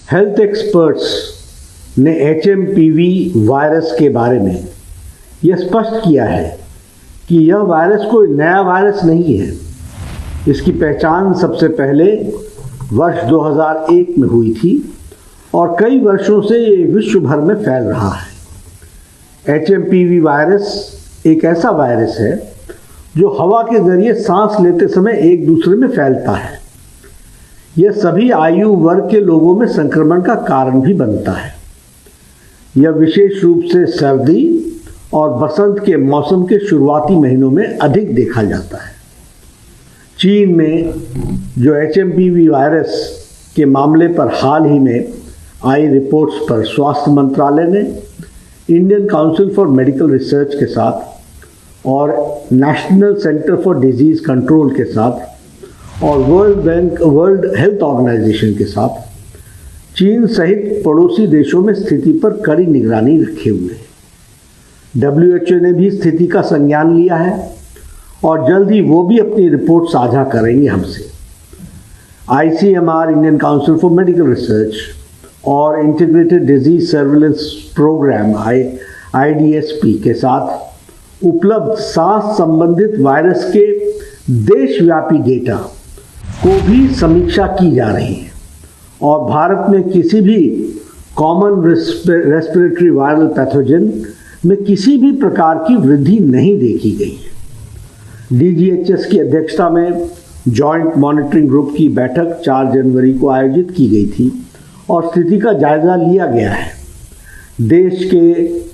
Health experts ने HMPV virus के बारे में यह स्पष्ट किया है कि यह वायरस कोई नया वायरस नहीं है। इसकी पहचान सबसे पहले वर्ष 2001 में हुई थी और कई वर्षों से ये विश्व भर में फैल रहा है। HMPV वायरस एक ऐसा वायरस है जो हवा के जरिए सांस लेते समय एक दूसरे में फैलता है। यह सभी आयु वर्ग के लोगों में संक्रमण का कारण भी बनता है। यह विशेष रूप से सर्दी और बसंत के मौसम के शुरुआती महीनों में अधिक देखा जाता है। चीन में जो HMPV वायरस के मामले पर हाल ही में आई रिपोर्ट्स पर स्वास्थ्य मंत्रालय ने Indian council for medical research के साथ और national centre for disease control के साथ और वर्ल्ड हेल्थ ऑर्गेनाइजेशन के साथ चीन सहित पड़ोसी देशों में स्थिति पर कड़ी निगरानी रखे हुए है। WHO ने भी स्थिति का संज्ञान लिया है और जल्द ही वो भी अपनी रिपोर्ट साझा करेंगे हमसे। ICMR Indian council for medical research और integrated disease surveillance programme IDSP के साथ उपलब्ध सांस संबंधित वायरस के देशव्यापी डेटा को भी समीक्षा की जा रही है और भारत में किसी भी कॉमन रेस्पिरेटरी वायरल पैथोजन में किसी भी प्रकार की वृद्धि नहीं देखी गई है। DGHS की अध्यक्षता में जॉइंट मॉनिटरिंग ग्रुप की बैठक 4 जनवरी को आयोजित की गई थी और स्थिति का जायजा लिया गया है। देश के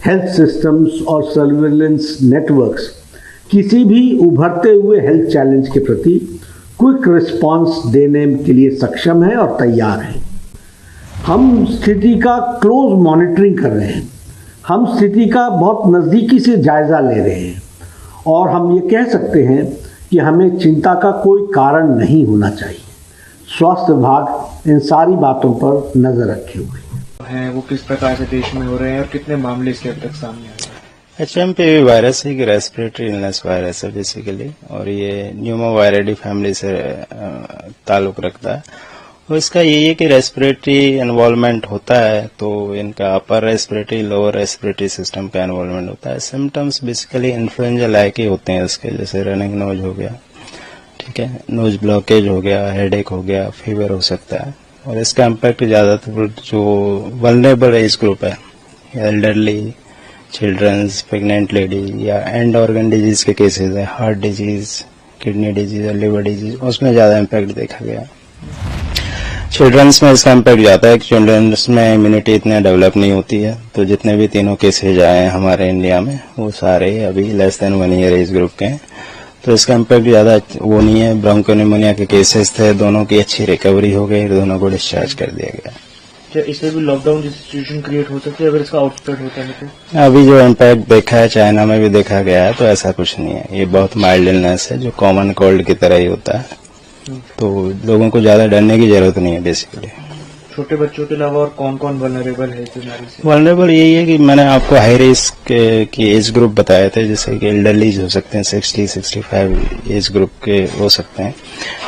हेल्थ सिस्टम्स और सर्विलेंस नेटवर्क्स किसी भी उभरते हुए हेल्थ चैलेंज के प्रति क्विक रिस्पांस देने के लिए सक्षम है और तैयार है। हम स्थिति का क्लोज मॉनिटरिंग कर रहे हैं। हम स्थिति का बहुत नज़दीकी से जायजा ले रहे हैं और हम ये कह सकते हैं कि हमें चिंता का कोई कारण नहीं होना चाहिए। स्वास्थ्य विभाग इन सारी बातों पर नजर रखे हुए हैं। वो किस प्रकार से देश में हो रहे हैं और कितने मामले इसके अब तक सामने आए हैं? HMPV वायरस एक रेस्पिरेटरी इलनेस वायरस है बेसिकली, और ये न्यूमोवायरिडी फैमिली से ताल्लुक रखता है। और इसका यही है कि रेस्पिरेटरी इन्वॉल्वमेंट होता है तो इनका upper respiratory lower respiratory system का इन्वॉल्वमेंट होता है। Symptoms basically influenza like he होते हैं इसके, जैसे रनिंग नोज हो गया, ठीक है, नोज ब्लॉकेज हो गया, हेडेक हो गया, फीवर हो सकता है। और इसका इम्पैक्ट ज्यादातर जो वल्नरेबल एज ग्रुप है, एल्डरली, चिल्ड्रंस, प्रेग्नेंट लेडी या एंड ऑर्गन डिजीज के केसेस है, heart disease, kidney disease, liver disease, उसमें ज्यादा इम्पैक्ट देखा गया। चिल्ड्रंस में इसका इम्पैक्ट ज्यादा है। चिल्ड्रंस में इम्यूनिटी इतने डेवलप नहीं होती है, तो जितने भी तीनों केसेज आए हैं हमारे इंडिया में वो सारे अभी less than 1 year age group के हैं, तो इसका इम्पैक्ट ज्यादा वो नहीं है। ब्रोंकोनिमोनिया के केसेस थे, दोनों की अच्छी रिकवरी हो गई, दोनों को डिस्चार्ज कर दिया गया। क्या इससे भी लॉकडाउन जैसी सिचुएशन क्रिएट हो सकती है अगर इसका आउटस्प्रेड होता है तो? अभी जो इम्पैक्ट देखा है चाइना में भी देखा गया है, तो ऐसा कुछ नहीं है। ये बहुत माइल्ड इलनेस है जो कॉमन कोल्ड की तरह ही होता है, तो लोगों को ज्यादा डरने की जरूरत नहीं है। बेसिकली छोटे बच्चों के अलावा और कौन कौन वल्नरेबल है इस बीमारी से? वल्नरेबल यही है कि मैंने आपको हाई रिस्क की एज ग्रुप बताए थे, जैसे कि एल्डरलीज हो सकते हैं, 60-65 एज ग्रुप के हो सकते हैं,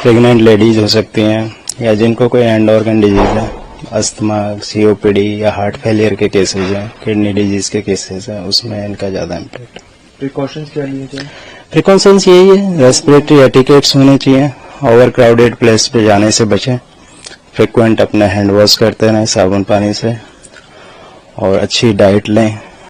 प्रेग्नेंट लेडीज हो सकती हैं, या जिनको कोई एंड ऑर्गन डिजीज है, अस्थमा, COPD या हार्ट फेलियर के केसेज हैं, किडनी डिजीज के केसेज हैं, उसमें इनका ज्यादा इम्पैक्ट। प्रिकॉशंस क्या लिए चाहिए? प्रिकॉशंस यही है, रेस्पिरेटरी एटिकेट्स होने चाहिए, ओवर क्राउडेड प्लेस पे जाने से बचें, फ्रिक्वेंट अपने हैंड वॉश करते रहें साबुन पानी से, और अच्छी डाइट लें,